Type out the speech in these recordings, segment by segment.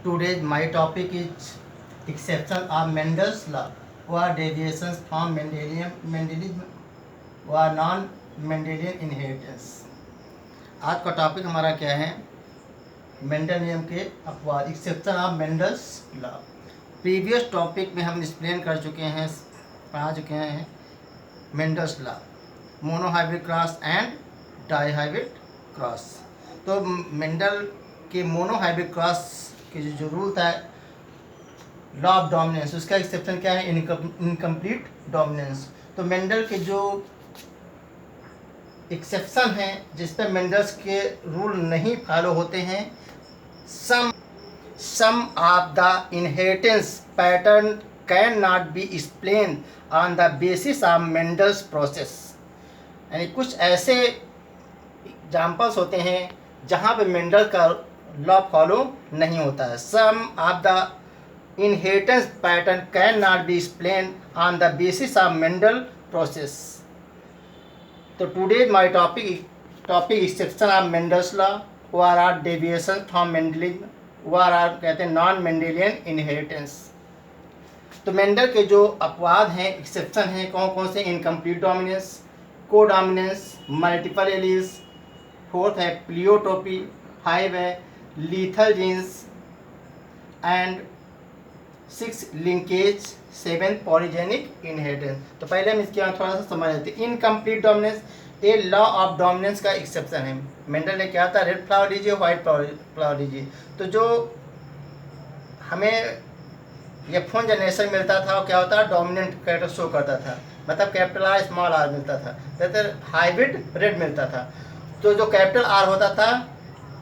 Today my topic is exception of Mendel's law or deviations from Mendelian व non Mendelian inheritance. आज का topic हमारा क्या है? मेंडल नियम के अपवाद, exception of Mendel's law. Previous topic में हम एक्सप्लेन कर चुके हैं, पढ़ा चुके हैं Mendel's law, monohybrid cross and dihybrid cross. तो मेंडल के मोनोहाइब्रिड क्रॉस के जो रूल था, लॉ ऑफ डोमिनेंस, उसका एक्सेप्शन क्या है? Incomplete dominance. तो मेंडल के जो एक्सेप्शन है जिस पर मेंडल्स के रूल नहीं फॉलो होते हैं, some of the inheritance pattern can not be explain on the basis of Mendel's process. यानी कुछ ऐसे एग्जाम्पल्स होते हैं जहाँ पे मेंडल का लॉ फॉलो नहीं होता है। Some of the inheritance pattern can not be explain on the basis of Mendel process. तो today my topic exception of Mendel's law और आर डेविएशन फ्रॉम मेंडलियन और आर कहते हैं नॉन मेंडेलियन इनहेरिटेंस। तो Mendel के जो अपवाद हैं, एक्सेप्शन हैं, कौन कौन से? Incomplete dominance, codominance, multiple alleles, fourth है प्लियोटोपी, 5 है lethal genes and 6 linkage, 7 polygenic inheritance. तो पहले हम इसके बाद थोड़ा सा समझ लेते हैं। इनकम्प्लीट डोमिनेंस ये लॉ ऑफ डोमिनेंस का एक्सेप्शन है। मेंडल ने क्या था? रेड फ्लावर लीजिए, व्हाइट फ्लावर लीजिए। तो जो हमें ये फोन जनरेशन मिलता था वो क्या होता है? डोमिनेंट कैरेक्टर शो करता था, मतलब कैपिटल आर स्मॉल आर मिलता था, जैसे हाइब्रिड रेड मिलता था। तो जो कैपिटल आर होता था,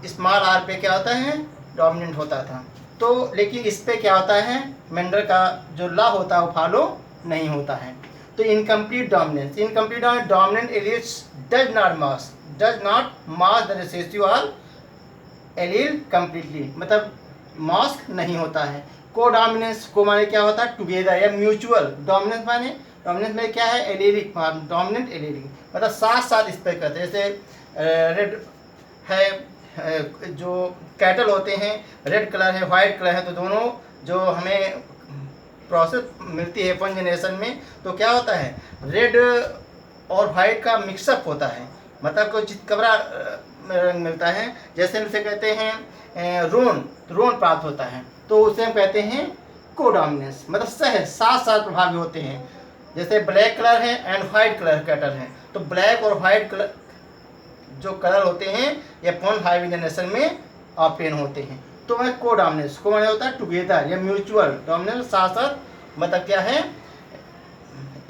स्मॉल आर पे क्या होता है? डोमिनेंट होता था। तो लेकिन इस पे क्या होता है? मेंडल का जो लॉ होता है वो फॉलो नहीं होता है। तो incomplete dominance, dominant alleles does not mask the recessive और एलील कंप्लीटली, मतलब मास्क नहीं होता है। को डोमिनेंस, को माने क्या होता है? टुगेदर या म्यूचुअल। डोमिनेंस में क्या है? एलीलिक, डोमिनेंट एलीलिक, मतलब साथ साथ इस पर करते हैं। जैसे रेड है, जो कैटल होते हैं रेड कलर है, वाइट कलर है, तो दोनों जो हमें प्रोसेस मिलती है फर्स्ट जनरेशन में, तो क्या होता है? रेड और वाइट का मिक्सअप होता है, मतलब कोई चितकबरा रंग मिलता है। जैसे हम इसे कहते हैं रोन प्राप्त होता है, तो उसे हम कहते हैं कोडोमिनेंस, मतलब साथ साथ प्रभावी होते हैं। जैसे ब्लैक कलर है एंड वाइट कलर कैटल है, तो ब्लैक और वाइट कलर जो कलर होते हैं ये फर्स्ट हाई जनरेशन में ऑप्टेन होते हैं। तो वह कोडोमिनेंस, को माने होता है टुगेदर या म्यूचुअल, डोमिनेंस साथ साथ, मतलब क्या है?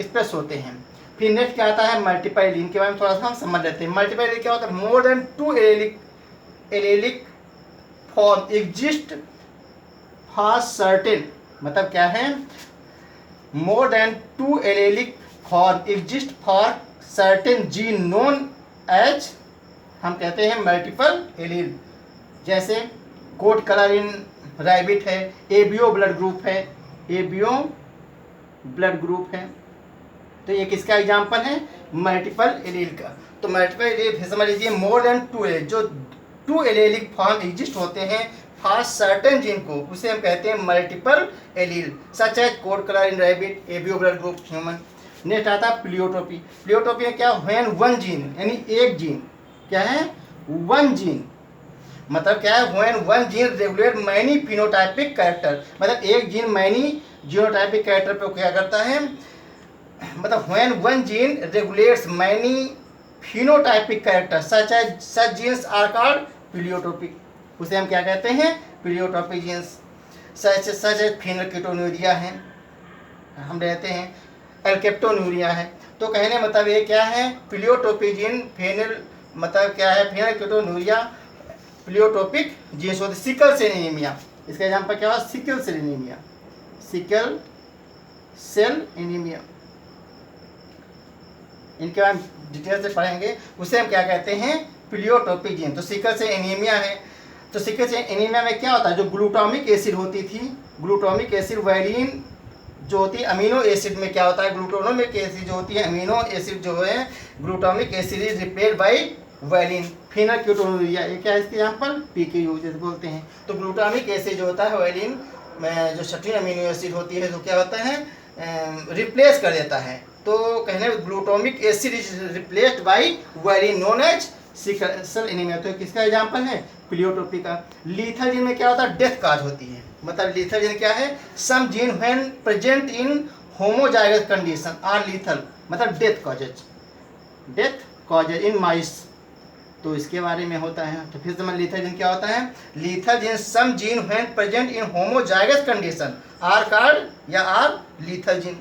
स्पेस होते हैं। फिर नेक्स्ट क्या आता है? मल्टीपल एलील, के बारे में थोड़ा सा हम समझ लेते हैं। मल्टीपल एलील क्या होता है? More than 2 allelic form exist for certain, मतलब क्या है? More than 2 allelic form exist for certain gene known as, हम कहते हैं मल्टीपल एलील। जैसे कोट कलर इन रैबिट है, एबीओ ब्लड ग्रुप है, एबीओ ब्लड ग्रुप है। तो ये किसका एग्जांपल है? मल्टीपल एलील का। तो मल्टीपल एलील समझ लीजिए, मोर देन 2 एलील, जो 2 एलीलिक फॉर्म एग्जिस्ट होते हैं फॉर सर्टेन जीन को, उसे हम कहते हैं मल्टीपल एलील, सच है coat colour in rabbit, ABO blood group, human. Next आता है प्लियोटोपी। प्लियोटोपी में क्या? व्हेन वन जीन, यानी एक जीन, क्या है? वन जीन, मतलब क्या है? When one gene regulate many phenotypic character, मतलब एक जीन मैनी जीनोटाइपिक कैरेक्टर पे क्या करता है? मतलब when one gene regulates many phenotypic character such genes are called pleiotropic, उसे हम क्या कहते हैं? प्लियोटोपिक जीन्स। सच फेनलकेटोन्यूरिया है, हम रहते हैं एल्केप्टोन्यूरिया है। तो कहने मतलब ये क्या है? प्लियोटोपिक जीन फेनल, मतलब क्या है? फेनलकेटोन्यूरिया प्लियोटोपिक जीन्स होती। सिकल सेल एनीमिया, इसका एग्जांपल क्या हुआ? Sickle cell anaemia, sickle cell anaemia. इनके बारे में डिटेल से पढ़ेंगे। उसे हम क्या कहते हैं? प्लियोटोपिक जीन। तो सिकल सेल एनीमिया है, तो सिकल सेल एनीमिया में क्या होता है? जो ग्लूटामिक एसिड होती थी, ग्लूटामिक एसिड वैलिन जो होती है, अमीनो एसिड में क्या होता है? ग्लूटामिक एसिड जो होती है, अमीनो एसिड जो है, glutamic acid is replaced by valine, phenylketonuria, ये क्या है इसके एग्जाम्पल, पीकेयू जैसे बोलते हैं। तो ग्लूटामिक एसिड जो होता है वैलिन में जो छठी अमीनो एसिड होती है तो क्या होता है रिप्लेस कर देता है। तो कहने glutamic acid is replaced by valine known as sickle cell anaemia. तो किसका एग्जाम्पल है, प्लियोट्रोपी का। लीथल जीन में क्या होता है, डेथ काज होती है। मतलब लीथल जीन क्या है, some gene when present in homozygous condition are lethal, मतलब डेथ कॉजेज इन माइस। तो इसके बारे में होता है। तो फिर समझ लीथल जीन क्या होता है, lethal gene some gene when present in homozygous condition are called या are lethal gene.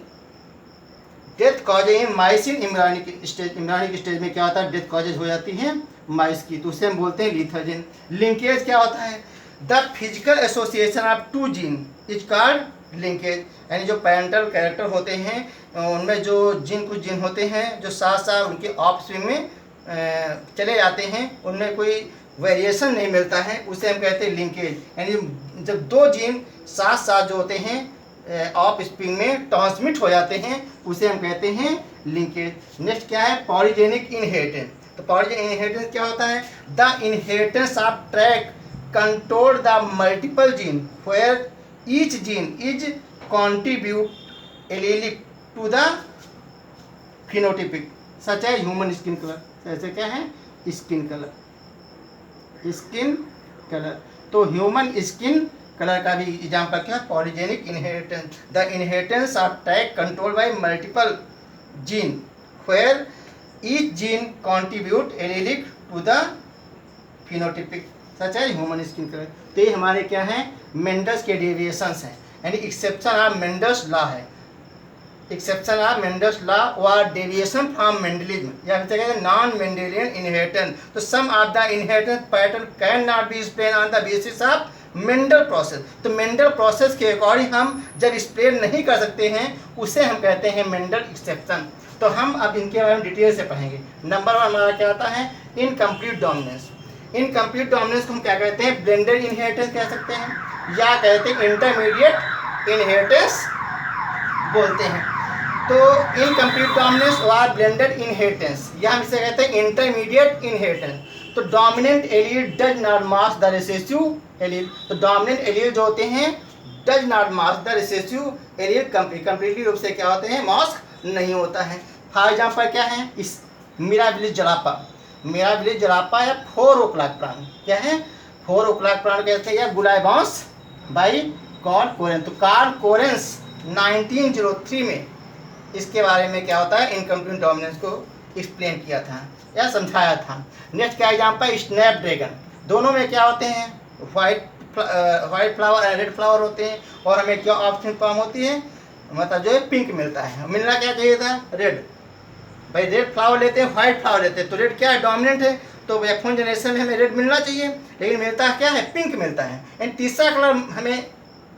Death causes in mice in embryonic stage में क्या होता है, डेथ कॉजेज हो जाती है माइस की, तो उसे हम बोलते हैं लीथल जीन। लिंकेज क्या होता है, the physical association of two gene is called linkage. यानी जो पेरेंटल कैरेक्टर होते हैं उनमें जो कुछ जीन होते हैं जो साथ साथ उनके ऑफस्प्रिंग में चले जाते हैं, उनमें कोई वेरिएशन नहीं मिलता है, उसे हम कहते हैं लिंकेज। यानी जब दो जीन साथ साथ जो होते हैं ऑफ स्प्रिंग में ट्रांसमिट हो जाते हैं, उसे हम कहते हैं लिंकेज। नेक्स्ट क्या है, पॉलीजेनिक इनहेरिटेंस। तो पॉलीजेनिक इनहेरिटेंस क्या होता है, the inheritance of trait control the multiple gene where each gene is contribute allelic to the phenotypic such है ह्यूमन स्किन कलर। ऐसे क्या है, स्किन कलर। तो ह्यूमन स्किन कलर का भी एग्जाम्पल क्या है, polygenic inheritance. The inheritance of trait control by multiple gene where each gene contribute allelic to the phenotypic such है ह्यूमन स्किन कलर। तो ये हमारे क्या है, मेंडल्स के डेविएशंस हैं, यानी एक्सेप्शन ऑफ मेंडल्स लॉ है। एक्सेप्शन ऑफ मेंडल्स लॉ और डेविएशन फ्रॉम मेंडलिज्म या फिर नॉन मेंडेलियन इनहेरिटेंस। तो some of the inheritance pattern can not be explain on the basis of Mendel process. तो Mendel process के according हम जब explain नहीं कर सकते हैं उसे हम कहते हैं मेंडल एक्सेप्शन। तो हम अब इनके बारे में डिटेल से पढ़ेंगे। नंबर 1 हमारा क्या आता है, इनकम्प्लीट डोमिनेंस। इनकम्प्लीट डोमिनेंस को हम क्या कहते हैं, ब्लेंडेड इनहेरिटेंस कह सकते हैं या कहते हैं इंटरमीडिएट इनहेरिटेंस बोलते हैं। तो इनकम्प्लीट डोमिनेंस और ब्लेंडेड इनहेरिटेंस या हम इसे कहते हैं इंटरमीडिएट इनहेरिटेंस। तो dominant allele does not mask the recessive allele. तो डोमिनेंट एलील जो होते हैं does not mask the recessive allele completely रूप से क्या होते हैं, मास्क नहीं होता है। फॉर एग्जाम्पल क्या है, इस मिराबिलिस जलापा या 4 ओक्लाक प्लांट क्या है, 4 ओक्लाक प्लांट कहते हैं या गुलाइबांस बाई कार्ल कोरेंस। तो कार्ल कोरेंस 1903 में इसके बारे में क्या होता है, इनकम्प्लीट डोमिनेंस को एक्सप्लेन किया था या समझाया था। नेक्स्ट क्या एग्जाम्पल, स्नैपड्रैगन। दोनों में क्या होते हैं, white flower and red flower होते हैं और हमें क्या ऑप्शन फॉर्म होती है, मतलब जो है पिंक मिलता है। मिलना क्या चाहिए था, रेड। भाई रेड फ्लावर लेते हैं, वाइट फ्लावर लेते हैं, तो रेड क्या है, डोमिनेंट है। तो F1 जनरेशन में हमें रेड मिलना चाहिए, लेकिन मिलता क्या है, पिंक मिलता है। एंड तीसरा कलर हमें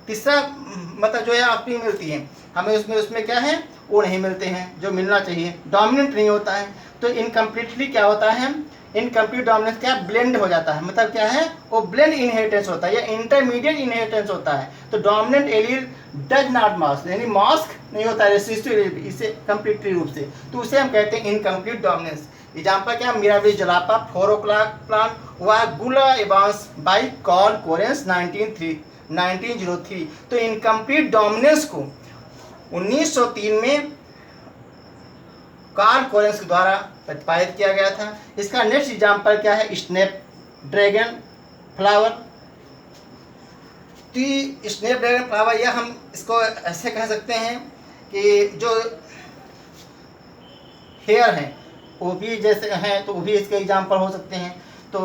मतलब जो है पिंक मिलती है, हमें उसमें क्या है, वो नहीं मिलते हैं जो मिलना चाहिए, डोमिनेंट नहीं होता है। तो इनकम्प्लीटली क्या होता है, इनकम्प्लीट डोमिनेंस क्या ब्लेंड हो जाता है, मतलब क्या है, वो ब्लेंड इनहेरिटेंस होता है या इंटरमीडिएट इनहेरिटेंस होता है। तो dominant allele does not mask, यानी मास्क नहीं होता है रेसिस्टिव एलील इसे कंप्लीटली रूप से, तो उसे हम कहते हैं इनकम्प्लीट डोमिनेंस। एग्जाम्पल क्या, मिराबिलिस जलापा 4 ओक्लाक प्लांट व गुलाइबांस बाई कार्ल कोरेंस 1903। तो इनकम्प्लीट डोमिनेंस को 1903 में कार्ल कोरेंस के द्वारा प्रतिपादित किया गया था। इसका नेक्स्ट एग्जाम्पल क्या है, स्नैपड्रैगन फ्लावर। तो स्नैपड्रैगन फ्लावर या हम इसको ऐसे कह सकते हैं कि जो हेयर हैं वो भी जैसे हैं तो वो भी इसके एग्जाम्पल हो सकते हैं। तो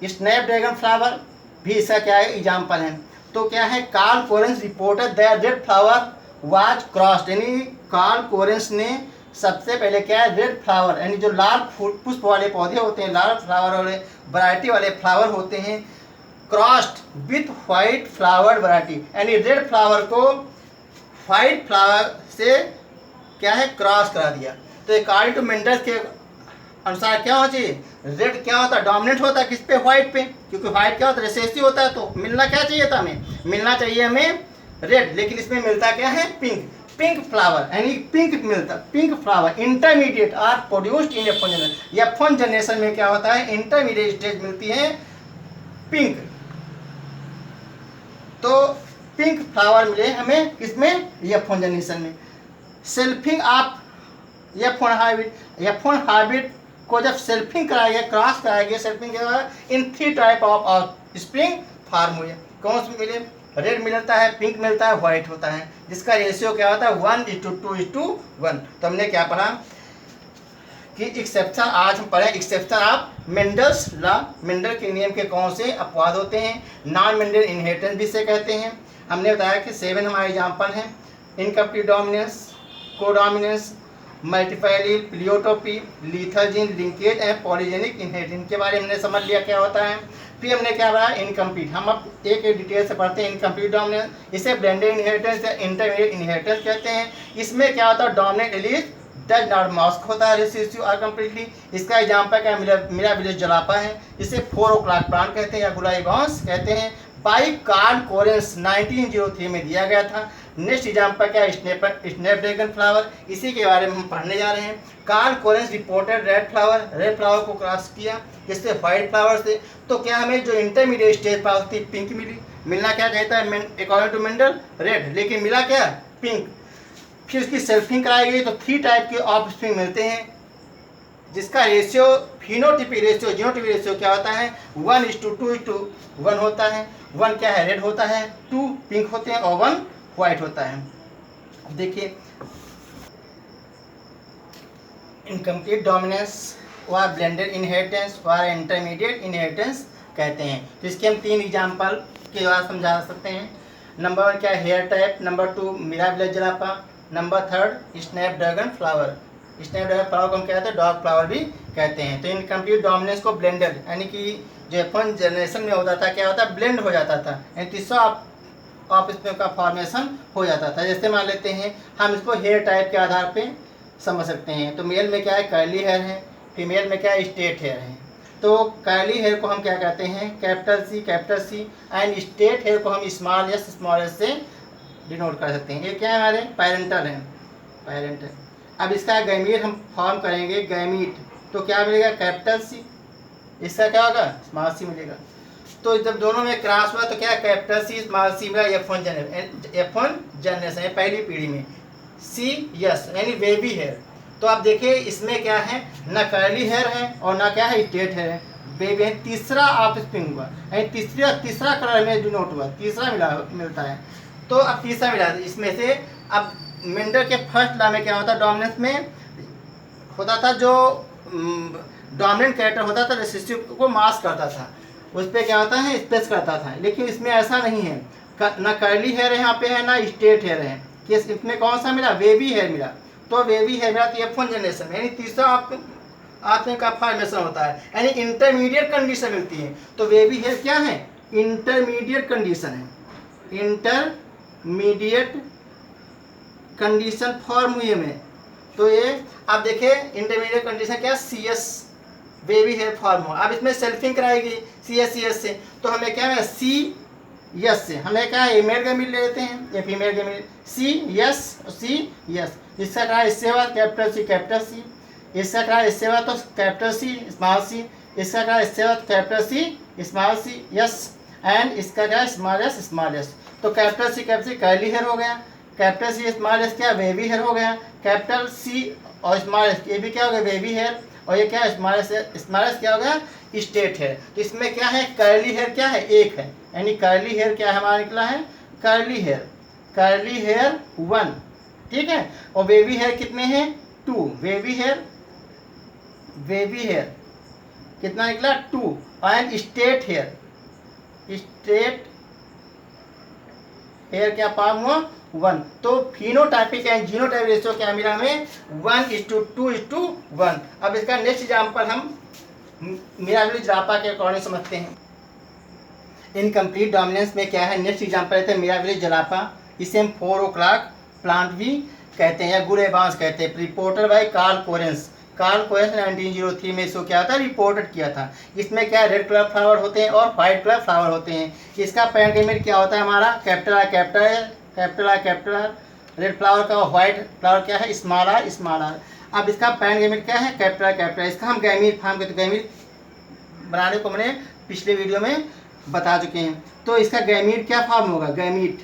स्नैपड्रैगन फ्लावर भी इसका क्या है, एग्जाम्पल है। तो क्या है, Carl Correns reported that red flower was crossed, यानी कार्ल कोरेंस ने सबसे पहले क्या है, रेड फ्लावर यानी जो लाल पुष्प वाले पौधे होते हैं, लाल फ्लावर वाले वैरायटी वाले फ्लावर होते हैं, crossed with white flowered variety, यानी रेड फ्लावर को वाइट फ्लावर से क्या है, क्रॉस करा दिया। तो अकॉर्डिंग टू मेंडल्स के अनुसार क्या होना चाहिए, रेड क्या होता है, डोमिनेंट होता है किस पे, व्हाइट पे, क्योंकि व्हाइट क्या होता है, रिसेसिव होता है। तो मिलना क्या चाहिए था, हमें मिलना चाहिए हमें रेड, लेकिन इसमें मिलता क्या है, पिंक। पिंक फ्लावर यानी पिंक मिलता, pink flower intermediate are produced in F1 जनरेशन। F1 जनरेशन में क्या होता है, इंटरमीडिएट स्टेज मिलती है पिंक। तो पिंक फ्लावर मिले हमें किसमें, F1 जनरेशन में। सेल्फिंग आप F1 हाइब्रिड को जब सेल्फिंग कराया गया, क्रॉस कराया गया, selfing in 3 type of spring form हुए। कौन से मिले, रेड मिलता है, पिंक मिलता है, व्हाइट होता है, जिसका रेशियो क्या होता है 1:2:1। तो हमने क्या पढ़ा कि एक्सेप्शन, आज हम पढ़े exception of Mendel's law, Mendel के नियम के कौन से अपवाद होते हैं, नॉन मेंडल इनहेरिटेंस भी से कहते हैं। हमने बताया कि 7 हमारे एग्जाम्पल हैं, incomplete dominance, codominance, multiple pleiotropy, lethal gene, linkage and polygenic inheritance के बारे में हमने समझ लिया क्या होता है। फिर हमने क्या पढ़ा, इनकम्प्लीट। हम अब एक डिटेल से पढ़ते हैं इनकम्प्लीट डोमिनेंस, इसे ब्लेंडेड इनहेरिटेंस या इंटरमीडिएट इनहेरिटेंस कहते हैं। इसमें क्या होता है, dominant allele does not mask होता है रिसेसिव और कम्प्लीटली। इसका एग्जाम्पल क्या, मिराबिलिस जलापा है, इसे 4 o'clock प्लांट कहते हैं या गुलाई बांस कहते हैं। बाई कार्ल कोरेंस 1903 में दिया गया था। नेक्स्ट एग्जाम्पल क्या है, स्नैपड्रैगन फ्लावर, इसी के बारे में हम पढ़ने जा रहे हैं। Carl Correns reported red flower को क्रॉस किया जिससे व्हाइट फ्लावर से। तो क्या हमें जो इंटरमीडिएट स्टेज फ्लावर थी पिंक मिली, मिलना क्या कहता है अकॉर्डिंग टू मेंडल रेड, लेकिन मिला क्या पिंक। फिर उसकी सेल्फिंग कराई गई तो 3 टाइप के ऑफ स्प्रिंग मिलते हैं, जिसका ratio phenotypic ratio genotypic ratio क्या होता है 1:2:1 होता है। 1 क्या है, रेड होता है, 2 पिंक होते हैं और 1 व्हाइट होता है। देखिए इनकम्प्लीट डोमिनेंस व ब्लेंडेड इनहेरिटेंस व इंटरमीडिएट इनहेरिटेंस कहते हैं। तो इसके हम 3 एग्जाम्पल के बाद समझा सकते हैं। नंबर 1 क्या है, hair type, number 2 Mirabilis jalapa, number 3 snapdragon flower. Snapdragon flower को हम कहते हैं डॉग फ्लावर भी कहते हैं। तो इनकम्प्लीट डोमिनेंस को ब्लेंडेड यानी कि जो F1 जनरेशन में होता था क्या होता है, ब्लेंड हो जाता था, यानी तीसरा ऑफ स्प्रिंग का फॉर्मेशन हो जाता था। जैसे मान लेते हैं हम इसको हेयर टाइप के आधार पे समझ सकते हैं। तो मेल में क्या है, कर्ली हेयर है, फीमेल में क्या है, स्ट्रेट हेयर है। तो कर्ली हेयर को हम क्या कहते हैं, capital C and straight hair को हम स्मॉल एस से डिनोट कर सकते हैं। ये क्या है, हमारे पैरेंटल हैं, पैरेंटल। अब इसका गैमीट हम फॉर्म करेंगे, गैमीट, तो क्या मिलेगा कैपिटल सी, इसका क्या होगा स्मॉल सी मिलेगा। तो जब दोनों में क्रॉस हुआ तो क्या कैपिटल सी स्मॉल सी मिला, F1 जनरेशन है पहली पीढ़ी में। सी यस यानी वेवी हेयर। तो आप देखिए इसमें क्या है, ना कर्ली हेयर है और ना क्या है स्ट्रेट हेयर है, वेवी है। तीसरा ऑफ स्प्रिंग हुआ यानी तीसरा कलर में डिनोट हुआ, तीसरा मिलता है। तो अब तीसरा मिला इसमें से। अब मेंडल के फर्स्ट लॉ में क्या होता है, डोमिनेंस में होता था जो डोमिनेंट कैरेक्टर होता था रिसेसिव को मास्क करता था, उस पर क्या होता है स्पेस करता था। लेकिन इसमें ऐसा नहीं है, ना कर्ली हेयर यहाँ पे है ना स्ट्रेट हेयर है, कि इसमें कौन सा मिला, वेवी हेयर मिला। तो वेवी हेयर मिला तो F1 जनरेशन में यानी तीसरा आपने का फॉर्मेशन होता है, यानी इंटरमीडिएट कंडीशन मिलती है। तो वेवी हेयर क्या है, इंटरमीडिएट कंडीशन है, इंटरमीडिएट कंडीशन फॉर्म हुई में। तो ये आप देखिए इंटरमीडिएट कंडीशन क्या, CS वेवी हेयर फॉर्म हो। अब इसमें सेल्फिंग कराएगी CS से, तो हमें क्या है CS से हमें क्या है मेल गैमीट ले लेते हैं, ये फीमेल गैमीट CS। इसका क्या है, इससे बाद कैपिटल सी, इसका क्या है इससे बाद तो कैपिटल सी स्मॉल सी, इसका क्या है इससे बाद capital C small C yes, and इसका क्या है स्मॉल एस। तो कैपिटल सी कर्ली हेयर हो गया, कैपिटल सी स्मॉल एस क्या वेवी हेयर हो गया, कैपिटल सी और स्मॉल एस ये भी क्या हो गया वेवी हेयर, और ये क्या है स्मॉल एस क्या हो गया स्ट्रेट हेयर। तो इसमें क्या है कर्ली हेयर क्या है एक है, यानी कर्ली हेयर क्या है हमारा निकला है कर्ली हेयर 1, ठीक है। और वेवी हेयर कितने हैं 2, वेवी हेयर कितना निकला 2, एंड स्ट्रेट हेयर क्या फॉर्म हुआ 1। तो फिनोटाइपिक एंड जीनोटाइपिक रेशियो क्या मिला हमें 1:2:1। अब इसका नेक्स्ट एग्जाम्पल हम मिराबिलिस जलापा के अकॉर्डिंग समझते हैं। इनकम्प्लीट डोमिनेंस में क्या है, नेक्स्ट एग्जाम्पल रहता है मिराबिलिस जलापा, इसे हम 4 o'clock प्लांट भी कहते हैं या गुड़े बांस कहते हैं। रिपोर्टर बाय कार्ल कोरेंस 1903 में इसको क्या था रिपोर्टेड किया था। इसमें क्या रेड कलर फ्लावर होते हैं और वाइट कलर फ्लावर होते हैं। इसका पैरेंट गैमेट क्या होता है हमारा कैपिटल रेड फ्लावर का व्हाइट फ्लावर क्या है, स्मॉल आर स्मॉल आर। अब इसका पैरेंट गैमेट क्या है, कैपिटल कैपिटल। इसका हम गैमीट फॉर्म करते, गैमीट बनाने को मैंने पिछले वीडियो में बता चुके हैं। तो इसका गैमीट क्या फॉर्म होगा, गैमीट,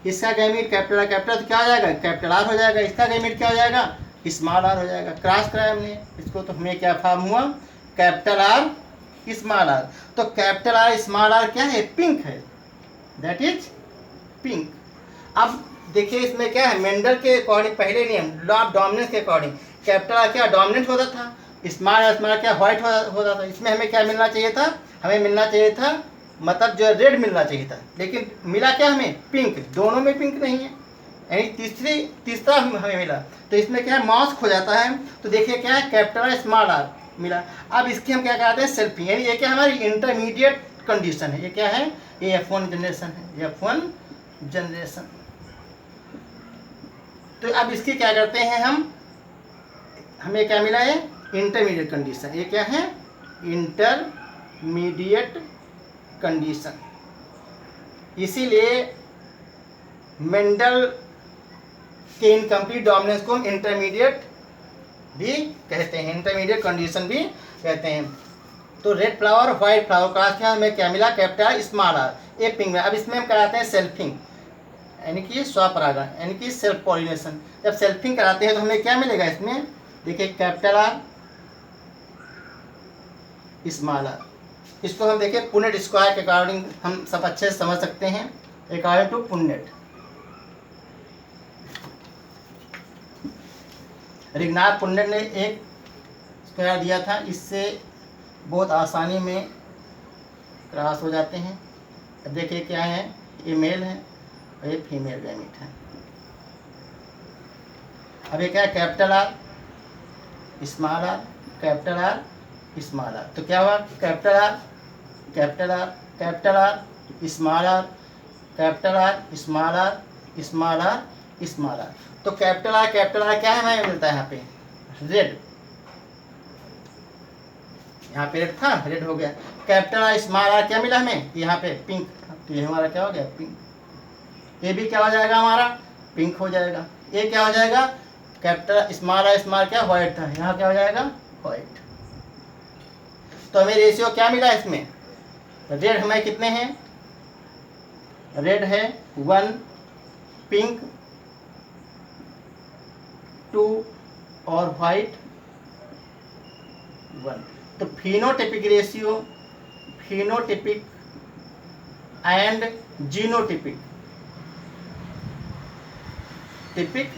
इसका गैमीट कैपिटल कैपिटल तो क्या हो जाएगा, कैपिटल आर हो जाएगा। इसका गैमीट क्या हो जाएगा, स्मॉल आर हो जाएगा। क्रॉस कराया हमने इसको तो हमें क्या फॉर्म हुआ, कैपिटल आर स्मॉल आर। तो कैपिटल आर स्मॉल आर क्या है, पिंक है, दैट इज पिंक। अब देखिए इसमें क्या है, मेंडल के अकॉर्डिंग पहले नियम लॉ ऑफ डोमिनेंस के अकॉर्डिंग कैपिटल आर क्या डोमिनेंट होता था, स्मॉल स्मॉल क्या व्हाइट होता था। इसमें हमें क्या मिलना चाहिए था, हमें मिलना चाहिए था मतलब जो रेड मिलना चाहिए था, लेकिन मिला क्या हमें, पिंक। दोनों में पिंक नहीं है, यानी तीसरा हमें मिला। तो इसमें क्या है, मास्क हो जाता है। तो देखिए क्या है, कैपिटल आर स्मॉल आर मिला। अब इसकी हम क्या कहते हैं, सेल्फिंग, यानी ये क्या हमारी इंटरमीडिएट कंडीशन है। ये क्या है, ये F1 जनरेशन है, F1 जनरेशन। तो अब इसकी क्या करते हैं हम, हमें क्या मिला है, इंटरमीडिएट कंडीशन। ये क्या है, इंटरमीडिएट कंडीशन। इसीलिए मेंडल के इनकम्प्लीट डोमिनेंस को हम इंटरमीडिएट भी कहते हैं, इंटरमीडिएट कंडीशन भी कहते हैं। तो रेड फ्लावर व्हाइट फ्लावर का क्या हमें क्या मिला, कैपिटल स्मॉल आर, ये पिंक में। अब इसमें हम कराते हैं सेल्फिंग, यानी कि स्वपरागण, यानी कि सेल्फ पॉलिनेशन। जब सेल्फिंग कराते हैं तो हमें क्या मिलेगा इसमें, देखिए कैपिटल आर स्मॉल आर। इसको हम देखिए पुनेट स्क्वायर के अकॉर्डिंग हम सब अच्छे से समझ सकते हैं, according to Punnett. Grignard Punnett ने एक स्क्वायर दिया था, इससे बहुत आसानी में क्रॉस हो जाते हैं। अब देखिए क्या है, ये मेल है और ये फीमेल गैमीट है। अब ये क्या है, capital R small R, capital R small R. तो क्या हुआ, capital R capital R capital R small R, capital R small R small R small R. तो कैपिटल आर क्या है, हमें मिलता है यहाँ पे रेड, यहाँ पे रेड था, रेड हो गया। कैपिटल आर स्मॉल आर क्या मिला हमें, यहाँ पे पिंक। तो ये हमारा क्या हो गया, पिंक। ये भी क्या हो जाएगा, हमारा पिंक हो जाएगा। ये क्या हो जाएगा, कैपिटल स्मॉल क्या व्हाइट था, यहाँ क्या हो जाएगा, व्हाइट। तो हमें रेशियो क्या मिला इसमें, रेड हमें कितने हैं, रेड है 1, पिंक 2 और व्हाइट 1। तो phenotypic ratio, phenotypic and genotypic टिपिक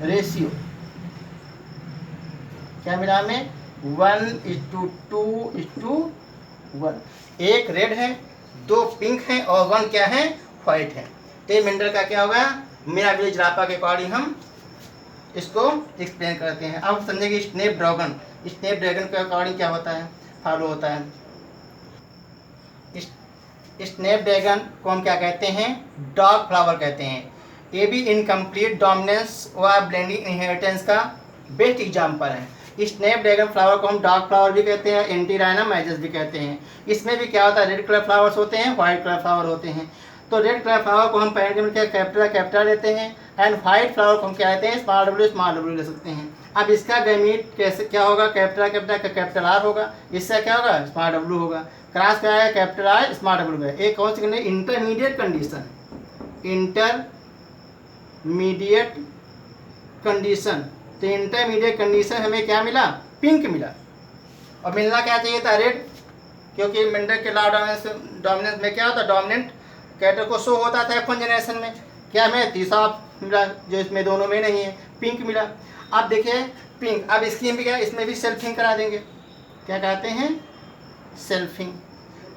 रेशियो क्या मिला हमें, 1:2:1। एक रेड है, 2 पिंक है और 1 क्या है, व्हाइट है। तो ये मेंडल का क्या होगा, मिराबिलिस रापा के अकॉर्डिंग हम इसको एक्सप्लेन करते हैं। अब समझेंगे स्नैपड्रैगन। स्नैपड्रैगन के अकॉर्डिंग क्या होता है, फॉलो होता है। स्नैपड्रैगन को हम क्या कहते हैं, डॉग फ्लावर कहते हैं। ये भी इनकम्प्लीट डोमिनेंस व ब्लेंडिंग इनहेरिटेंस का बेस्ट एग्जाम्पल है। स्नैपड्रैगन फ्लावर को हम डॉग फ्लावर भी कहते हैं, एंटीराइना मैजस भी कहते हैं। इसमें भी क्या होता है, रेड कलर फ्लावर्स होते हैं, व्हाइट कलर फ्लावर होते हैं। तो रेड कलर फ्लावर को हम पैरेंट में क्या कैपिटल लेते हैं, एंड व्हाइट फ्लावर को हम क्या कहते हैं, स्मॉल डब्ल्यू ले सकते हैं। अब इसका गैमीट कैसे क्या होगा, कैपिटल आर होगा, इससे क्या होगा, स्मॉल डब्ल्यू होगा। क्रॉस क्या है, कैपिटल आर स्मॉल डब्ल्यू है। एक कौन सी condition, intermediate condition, intermediate condition. तो इंटरमीडिएट कंडीशन हमें क्या मिला, पिंक मिला। और मिलना क्या चाहिए था, रेड, क्योंकि मेंडल के लॉ डोमिनेंस में क्या होता है, डोमिनेंट कैरेक्टर को शो होता था F1 जनरेशन में। क्या हमें तीसरा मिला जो इसमें दोनों में नहीं है, पिंक मिला। अब देखिए पिंक, अब इसकी भी क्या, इसमें भी सेल्फिंग करा देंगे। क्या कहते हैं, सेल्फिंग।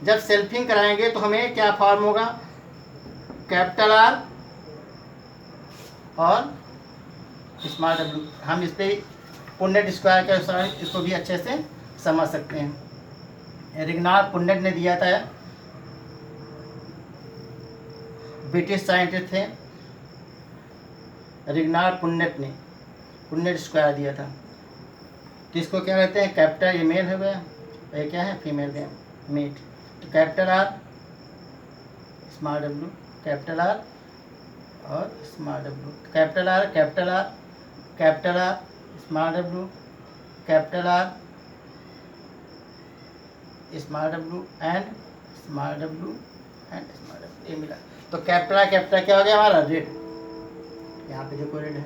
जब सेल्फिंग कराएंगे तो हमें क्या फॉर्म होगा, कैपिटल आर और स्मॉल डब्ल्यू। हम इस पर पुनेट स्क्वायर के अनुसार इसको भी अच्छे से समझ सकते हैं। रिग्नार्ड पुनेट ने दिया था, ब्रिटिश साइंटिस्ट थे रिग्नार्ड पुनेट ने पुनेट स्क्वायर दिया था। तो इसको क्या कहते हैं, कैपिटल, ये मेल हो गया, ये क्या है, फीमेल है, मीट। तो capital R small W, capital R और small W, capital R capital R capital R, small W capital R small W and small W and small W, ये मिला। तो कैपिटल क्या हो गया हमारा, रेड। यहाँ पे देखो रेड है।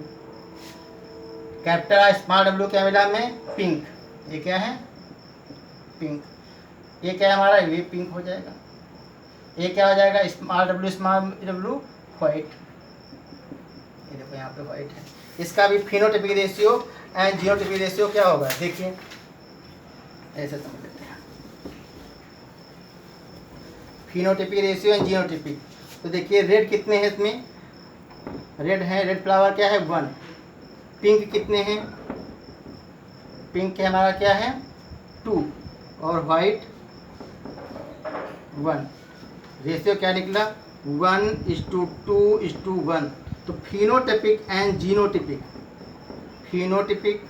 कैपिटल आर स्मॉल डब्ल्यू क्या मिला हमें, पिंक। ये क्या है, पिंक। ये क्या है हमारा, ये पिंक हो जाएगा। ये क्या हो जाएगा, स्मॉल डब्ल्यू व्हाइट। ये देखो यहाँ पे व्हाइट है। इसका भी phenotypic ratio and genotypic ratio क्या होगा, देखिए ऐसे समझ लेते हैं। फिनोटाइपिक रेशियो एंड जीनोटाइपिक, तो देखिए रेड कितने हैं इसमें, रेड है, रेड फ्लावर क्या है 1। पिंक कितने हैं, पिंक हमारा क्या है 2 और वाइट 1। रेशियो क्या निकला 1:2:1। तो phenotypic and genotypic, phenotypic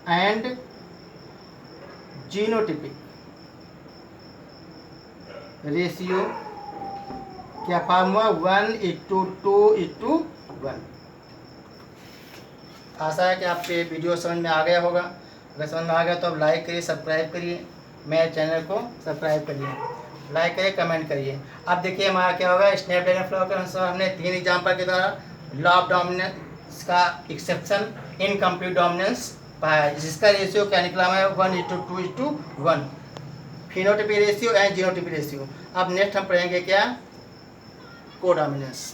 and genotypic ratio क्या फॉर्म हुआ 1:2:1। आशा है कि आपको ये वीडियो समझ में आ गया होगा। अगर समझ में आ गया तो आप लाइक करिए, सब्सक्राइब करिए, मेरे चैनल को सब्सक्राइब करिए, लाइक करिए, कमेंट करिए। अब देखिए हमारा क्या होगा, स्नैपड्रैगन फ्लो के अनुसार हमने 3 एग्जाम्पल के द्वारा लॉ ऑफ डोमिनेंस का एक्सेप्शन इनकम्प्लीट डोमिनेंस पाया, जिसका रेशियो क्या निकला हमें 1:2:1, phenotypic ratio and genotypic ratio. अब नेक्स्ट हम पढ़ेंगे क्या, कोडोमिनेंस।